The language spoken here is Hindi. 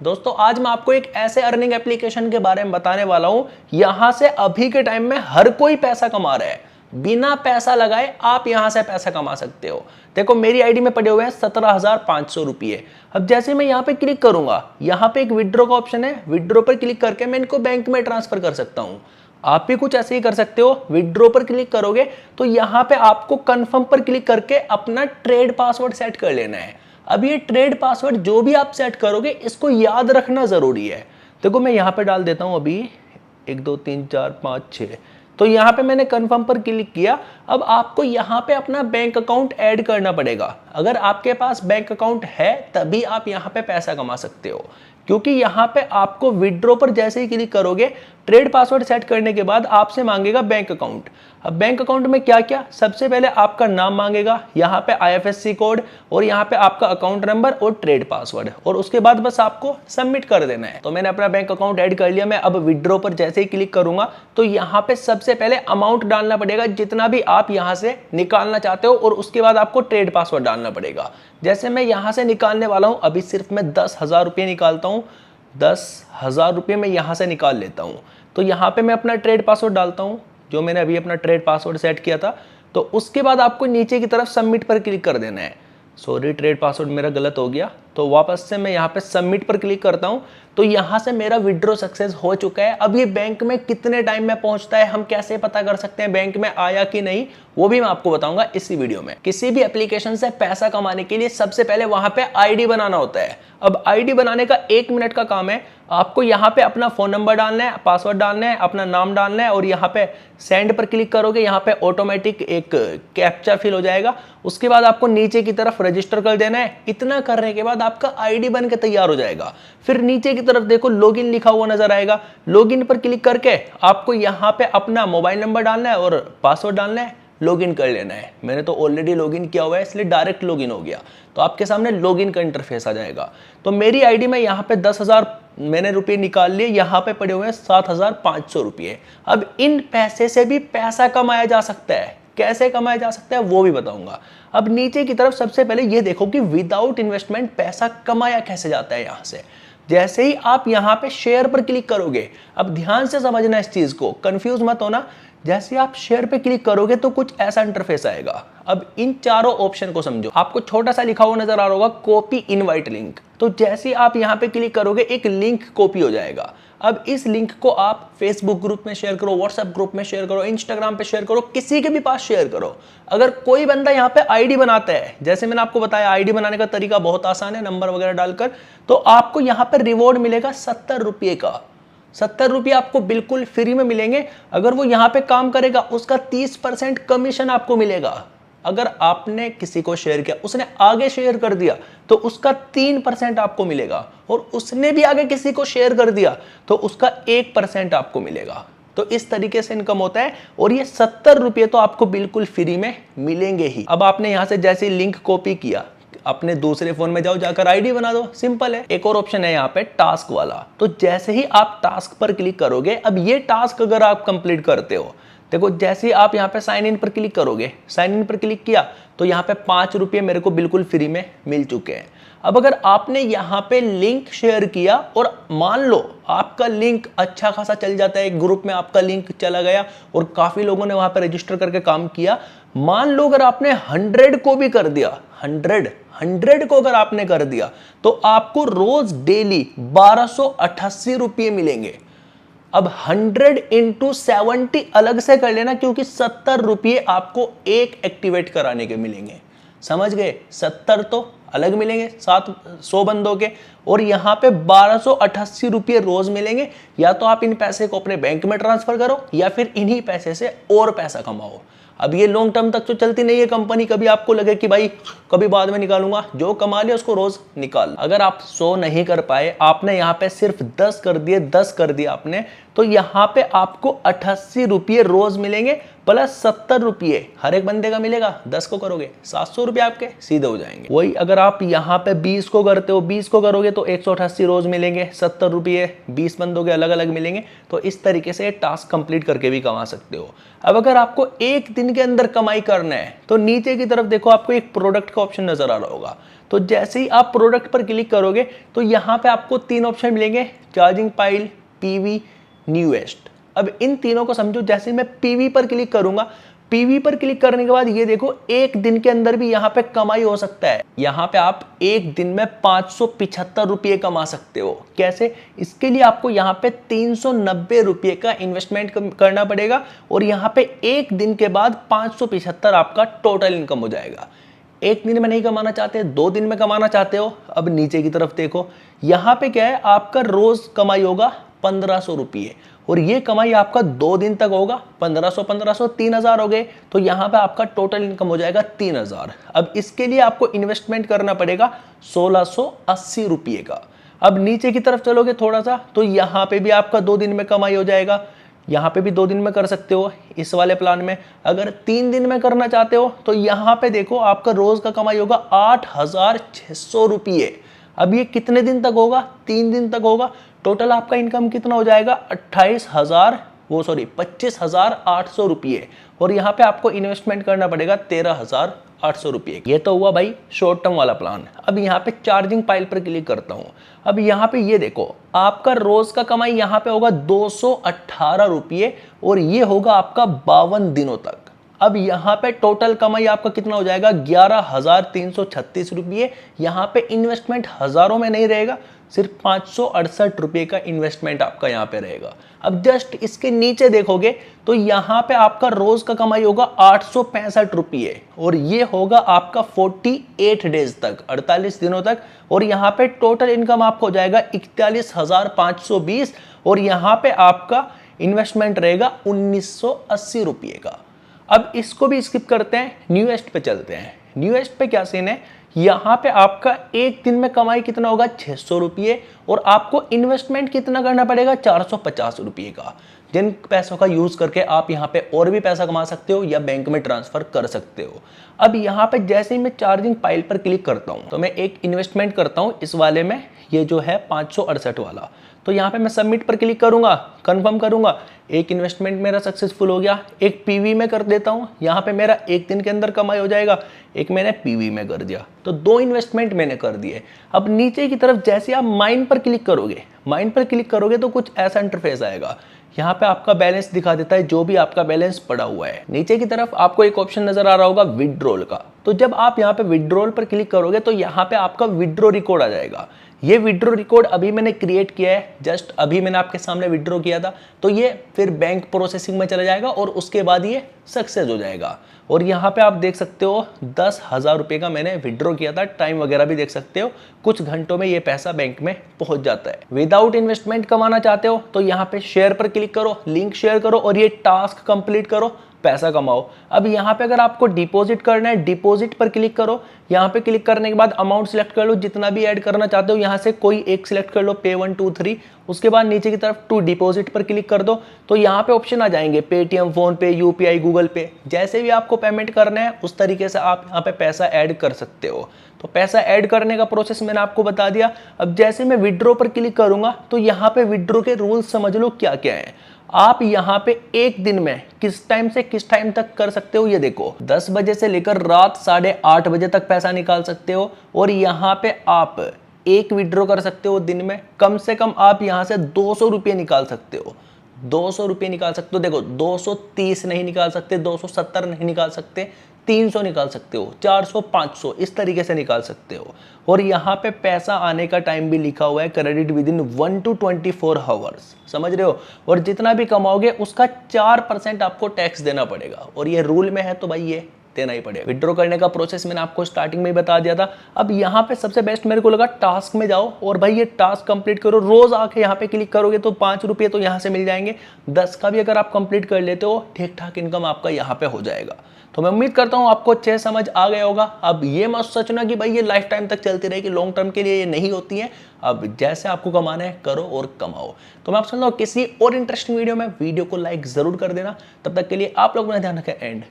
दोस्तों आज मैं आपको एक ऐसे अर्निंग एप्लीकेशन के बारे में बताने वाला हूं, यहां से अभी के टाइम में हर कोई पैसा कमा रहा है। बिना पैसा लगाए आप यहां से पैसा कमा सकते हो। देखो मेरी आईडी में पड़े हुए हैं 17,500 रुपये। अब जैसे मैं यहां पे क्लिक करूंगा, यहां पे एक विड्रॉ का ऑप्शन है, विड्रॉ पर क्लिक करके मैं इनको बैंक में ट्रांसफर कर सकता हूं। आप भी कुछ ऐसे ही कर सकते हो। विड्रॉ पर क्लिक करोगे तो यहां पे आपको कंफर्म पर क्लिक करके अपना ट्रेड पासवर्ड सेट कर लेना है। अब ये ट्रेड पासवर्ड जो भी आप सेट करोगे इसको याद रखना जरूरी है। देखो मैं यहां पे डाल देता हूं अभी 1 2 3 4 5 6। तो यहां पे मैंने कंफर्म पर क्लिक किया। अब आपको यहां पे अपना बैंक अकाउंट ऐड करना पड़ेगा। अगर आपके पास बैंक अकाउंट है तभी आप यहां पे पैसा कमा सकते हो, क्योंकि यहां पे आपको विड्रॉ पर जैसे ही क्लिक करोगे ट्रेड पासवर्ड सेट करने के बाद आपसे मांगेगा बैंक अकाउंट। अब बैंक अकाउंट में क्या क्या, सबसे पहले आपका नाम मांगेगा, यहाँ पे आईएफएससी कोड और यहाँ पे आपका अकाउंट नंबर और ट्रेड पासवर्ड, और उसके बाद बस आपको सबमिट कर देना है। तो मैंने अपना बैंक अकाउंट ऐड कर लिया। मैं अब विड्रॉ पर जैसे ही क्लिक करूंगा तो यहाँ पे सबसे पहले अमाउंट डालना पड़ेगा जितना भी आप यहाँ से निकालना चाहते हो, और उसके बाद आपको ट्रेड पासवर्ड डालना पड़ेगा। जैसे मैं यहाँ से निकालने वाला हूँ, अभी सिर्फ मैं 10,000 रुपये निकालता हूँ। 10,000 रुपये मैं यहाँ से निकाल लेता हूँ। तो यहाँ पे मैं अपना ट्रेड पासवर्ड डालता हूँ, जो मैंने अभी अपना ट्रेड पासवर्ड सेट किया था। तो उसके बाद आपको नीचे की तरफ सबमिट पर क्लिक कर देना है। सॉरी, ट्रेड पासवर्ड मेरा गलत हो गया। तो वापस से मैं यहाँ पे सबमिट पर क्लिक करता हूँ। तो यहाँ से मेरा विड्रॉ सक्सेस हो चुका है। अब ये बैंक में कितने टाइम में पहुंचता है, हम कैसे पता कर सकते हैं बैंक में आया कि नहीं, वो भी मैं आपको बताऊंगा इसी वीडियो में। किसी भी एप्लीकेशन से पैसा कमाने के लिए सबसे पहले वहां पे आईडी बनाना होता है। अब आईडी बनाने का 1 मिनट का काम है। आपको यहाँ पे अपना फोन नंबर डालना है, पासवर्ड डालना है, अपना नाम डालना है, और यहाँ पे सेंड पर क्लिक करोगे, यहाँ पे ऑटोमेटिक एक कैप्चा फिल हो जाएगा। उसके बाद आपको नीचे की तरफ रजिस्टर कर देना है। इतना करने के बाद आपका आईडी बन के तैयार हो जाएगा। फिर नीचे की तरफ देखो लॉगिन लिखा हुआ नजर आएगा। लॉगिन पर क्लिक करके आपको यहाँ पे अपना मोबाइल नंबर डालना है और पासवर्ड डालना है, लॉगिन कर लेना है। मैंने तो ऑलरेडी लॉगिन किया हुआ है इसलिए डायरेक्ट लॉगिन हो गया। तो आपके सामने लॉगिन का इंटरफेस आ जाएगा। तो मेरी आईडी में यहाँ पे 10,000 मैंने रुपये निकाल लिए, यहाँ पे पड़े हुए हैं 7,500 रुपये। अब इन पैसे से भी पैसा कमाया जा सकता है। कैसे कमाया जा सकता है वो भी बताऊंगा। अब नीचे की तरफ सबसे पहले ये देखो कि विदाउट इन्वेस्टमेंट पैसा कमाया कैसे जाता है। यहाँ से जैसे ही आप यहाँ पे शेयर पर क्लिक करोगे, अब ध्यान से समझना इस चीज को, कंफ्यूज मत होना। जैसे आप शेयर पे क्लिक करोगे तो कुछ ऐसा इंटरफेस आएगा। अब इन चारों ऑप्शन को समझो। आपको छोटा सा लिखा हुआ नजर आ रहा होगा कॉपी इनवाइट लिंक। तो जैसे ही आप यहाँ पे क्लिक करोगे एक लिंक कॉपी हो जाएगा। अब इस लिंक को आप फेसबुक ग्रुप में शेयर करो, व्हाट्सएप ग्रुप में शेयर करो, इंस्टाग्राम पे शेयर करो, किसी के भी पास शेयर करो। अगर कोई बंदा यहाँ पे आईडी बनाता है, जैसे मैंने आपको बताया आईडी बनाने का तरीका बहुत आसान है, नंबर वगैरह डालकर, तो आपको यहाँ पे रिवॉर्ड मिलेगा 70 रुपये का। 70 रुपये आपको बिल्कुल फ्री में मिलेंगे। अगर वो यहाँ पे काम करेगा उसका 30% कमीशन आपको मिलेगा। अगर आपने किसी को शेयर किया, उसने आगे शेयर कर दिया तो उसका 3% आपको मिलेगा, और उसने भी आगे किसी को शेयर कर दिया तो उसका 1% आपको मिलेगा। तो इस तरीके से इनकम होता है, और ये 70 रुपये तो आपको बिल्कुल फ्री में मिलेंगे ही। अब आपने यहां से जैसे लिंक कॉपी किया, अपने दूसरे फोन में जाओ, जाकर आईडी बना दो, सिंपल है। एक और ऑप्शन है यहाँ पे टास्क वाला। तो जैसे ही आप टास्क पर क्लिक करोगे, अब ये टास्क अगर आप कंप्लीट करते हो, देखो जैसे ही आप यहाँ पे साइन इन पर क्लिक करोगे, साइन इन पर क्लिक किया तो यहाँ पे 5 रुपये मेरे को बिल्कुल फ्री में मिल चुके हैं। अब अगर आपने यहाँ पे लिंक शेयर किया और मान लो आपका लिंक अच्छा खासा चल जाता है, एक ग्रुप में आपका लिंक चला गया और काफी लोगों ने वहां पे रजिस्टर करके काम किया, मान लो अगर आपने 100 को भी कर दिया, 100 को अगर आपने कर दिया तो आपको रोज डेली 1288 रुपये मिलेंगे। अब 100 × 70 अलग से कर लेना, क्योंकि 70 रुपये आपको एक एक्टिवेट कराने के मिलेंगे। समझ गए? 70 तो अलग मिलेंगे 100 बंदों के, और यहाँ पे 1288 रुपये रोज मिलेंगे। या तो आप इन पैसे को अपने बैंक में ट्रांसफर करो या फिर इन्हीं पैसे से और पैसा कमाओ। अब ये लॉन्ग टर्म तक तो चलती नहीं है कंपनी, कभी आपको लगे कि भाई कभी बाद में निकालूंगा, जो कमा लिया उसको रोज निकाल। अगर आप 100 नहीं कर पाए, आपने यहाँ पे सिर्फ 10 कर दिए, 10 कर दिया आपने, तो यहाँ पे आपको 88 रुपये रोज मिलेंगे प्लस 70 रुपये हर एक बंदे का मिलेगा। 10 को करोगे 700 रुपये आपके सीधे हो जाएंगे। वही अगर आप यहाँ पे 20 को करते हो, 20 को करोगे तो 188 रोज मिलेंगे, 70 रुपये 20 बंदों के अलग अलग मिलेंगे। तो इस तरीके से टास्क कंप्लीट करके भी कमा सकते हो। अब अगर आपको एक दिन के अंदर कमाई करना है तो नीचे की तरफ देखो आपको एक प्रोडक्ट का ऑप्शन नजर आ रहा होगा। तो जैसे ही आप प्रोडक्ट पर क्लिक करोगे तो यहाँ पे आपको 3 ऑप्शन मिलेंगे, चार्जिंग पाइल, पीवी, न्यूएस्ट। अब इन तीनों को समझो। जैसे मैं पीवी पर क्लिक करूंगा, पीवी पर क्लिक करने के बाद ये देखो एक दिन के अंदर भी यहाँ पे कमाई हो सकता है। यहाँ पे आप एक दिन में 575 रुपये कमा सकते हो। कैसे? इसके लिए आपको यहाँ पे 390 रुपये का इन्वेस्टमेंट करना पड़ेगा और यहाँ पे एक दिन के बाद 575 आपका टोटल इनकम हो जाएगा। एक दिन में नहीं कमाना चाहते, 2 दिन में कमाना चाहते हो, अब नीचे की तरफ देखो, यहाँ पे क्या है, आपका रोज कमाई होगा 1500 रुपये और ये कमाई आपका 2 दिन तक होगा। 1500 3000 हो गए, तो यहाँ पे आपका टोटल इनकम हो जाएगा 3000। अब इसके लिए आपको इन्वेस्टमेंट करना पड़ेगा 1680 रुपये का। अब नीचे की तरफ चलोगे थोड़ा सा तो यहाँ पे भी आपका 2 दिन में कमाई हो जाएगा। यहाँ पे भी 2 दिन में कर सकते हो इस वाले प्लान में। अगर 3 दिन में करना चाहते हो तो यहाँ पे देखो आपका रोज का कमाई होगा 8600 रुपये। अब ये कितने दिन तक होगा? 3 दिन तक होगा। टोटल आपका इनकम कितना हो जाएगा? 25,800 रुपये और यहाँ पे आपको इन्वेस्टमेंट करना पड़ेगा 13,800 रुपये। ये तो हुआ भाई शॉर्ट टर्म वाला प्लान। अब यहाँ पे चार्जिंग पाइल पर क्लिक करता हूँ। अब यहाँ पे ये देखो आपका रोज का कमाई यहाँ पे होगा 218 रुपये और ये होगा आपका 52 दिनों तक। अब यहाँ पे टोटल कमाई आपका कितना हो जाएगा? 11,336 रुपये। यहाँ पे इन्वेस्टमेंट हजारों में नहीं रहेगा, सिर्फ 568 रुपये का इन्वेस्टमेंट आपका यहाँ पे रहेगा। अब जस्ट इसके नीचे देखोगे तो यहाँ पे आपका रोज का कमाई होगा 865 रुपये और ये होगा आपका 48 डेज तक, 48 दिनों तक। और यहाँ पे टोटल इनकम आपको हो जाएगा 41,520 और यहाँ पे आपका इन्वेस्टमेंट रहेगा 1980 रुपये का। अब इसको भी स्किप करते हैं, न्यूएस्ट पे चलते हैं। न्यूएस्ट पे क्या सीन है? यहाँ पे आपका एक दिन में कमाई कितना होगा? 600 रुपये और आपको इन्वेस्टमेंट कितना करना पड़ेगा? 450 रुपये का। जिन पैसों का यूज करके आप यहाँ पे और भी पैसा कमा सकते हो या बैंक में ट्रांसफर कर सकते हो। अब यहाँ पे जैसे ही मैं चार्जिंग पाइल पर क्लिक करता हूँ तो मैं एक इन्वेस्टमेंट करता हूँ इस वाले में, ये जो है 568 वाला। तो यहाँ पे मैं सबमिट पर क्लिक करूंगा, कंफर्म करूंगा, एक इन्वेस्टमेंट मेरा सक्सेसफुल हो गया। एक पीवी में कर देता हूँ, यहाँ पे मेरा एक दिन के अंदर कमाई हो जाएगा। एक मैंने पीवी में कर दिया, तो 2 इन्वेस्टमेंट मैंने कर दिए। अब नीचे की तरफ जैसे आप माइन पर क्लिक करोगे, माइन पर क्लिक करोगे तो कुछ ऐसा इंटरफेस आएगा। यहाँ पे आपका बैलेंस दिखा देता है, जो भी आपका बैलेंस पड़ा हुआ है। नीचे की तरफ आपको एक ऑप्शन नजर आ रहा होगा विड्रॉल का। तो जब आप यहाँ पे विड्रॉल पर क्लिक करोगे तो यहाँ पे आपका विड्रॉ रिकॉर्ड आ जाएगा। ये विड्रॉ रिकॉर्ड अभी मैंने क्रिएट किया है, जस्ट अभी मैंने आपके सामने विड्रॉ किया था। तो ये फिर बैंक प्रोसेसिंग में चला जाएगा और उसके बाद ये सक्सेस हो जाएगा। और यहाँ पे आप देख सकते हो 10,000 रुपये का मैंने विड्रॉ किया था। टाइम वगैरह भी देख सकते हो, कुछ घंटों में ये पैसा बैंक में पहुंच जाता है। विदाउट इन्वेस्टमेंट कमाना चाहते हो तो यहाँ पे शेयर पर क्लिक करो, लिंक शेयर करो और ये टास्क कंप्लीट करो, पैसा कमाओ। अब यहाँ पे अगर आपको डिपॉजिट करना है, डिपॉजिट पर क्लिक करो। यहाँ पे क्लिक करने के बाद अमाउंट सिलेक्ट कर लो, जितना भी ऐड करना चाहते हो यहाँ से कोई एक सिलेक्ट कर लो, पे 1 2 3। उसके बाद नीचे की तरफ टू डिपॉजिट पर क्लिक कर दो। तो यहाँ पे ऑप्शन आ जाएंगे पेटीएम, फोन पे, यूपीआई, गूगल पे। जैसे भी आपको पेमेंट करना है उस तरीके से आप यहाँ पे पैसा ऐड कर सकते हो। तो पैसा ऐड करने का प्रोसेस मैंने आपको बता दिया। अब जैसे मैं विड्रॉ पर क्लिक करूंगा तो यहाँ पे विड्रॉ के रूल्स समझ लो क्या क्या है। आप यहाँ पे एक दिन में किस टाइम से किस टाइम तक कर सकते हो, ये देखो 10 बजे से लेकर रात 8:30 बजे तक पैसा निकाल सकते हो। और यहाँ पे आप एक विड्रॉ कर सकते हो दिन में, कम से कम आप यहाँ से 200 रुपये निकाल सकते हो। 200 रुपये निकाल सकते हो। देखो 230 नहीं निकाल सकते, 270 नहीं निकाल सकते, 300 निकाल सकते हो, 400, 500 इस तरीके से निकाल सकते हो। और यहाँ पे पैसा आने का टाइम भी लिखा हुआ है, credit with in 1 to 24 hours. समझ रहे हो? और जितना भी कमाओगे उसका 4% आपको टैक्स देना पड़ेगा और ये रूल में है तो भाई ये देना ही पड़ेगा। विड्रॉ करने का प्रोसेस मैंने आपको स्टार्टिंग में ही बता दिया था। अब यहाँ पे सबसे बेस्ट मेरे को लगा टास्क में जाओ और भाई ये टास्क कंप्लीट करो। रोज आके यहाँ पे क्लिक करोगे तो 5 रुपये तो यहाँ से मिल जाएंगे। 10 का भी अगर आप कंप्लीट कर लेते हो, ठीक ठाक इनकम आपका यहाँ पे हो जाएगा। तो मैं उम्मीद करता हूँ आपको अच्छे समझ आ गया होगा। अब ये मत सोचना कि भाई ये लाइफ टाइम तक चलती रहेगी, लॉन्ग टर्म के लिए ये नहीं होती है। अब जैसे आपको कमाना है करो और कमाओ। तो मैं आपसे किसी और इंटरेस्टिंग वीडियो में वीडियो को लाइक जरूर कर देना। तब तक के लिए आप लोग अपना ध्यान रखें एंड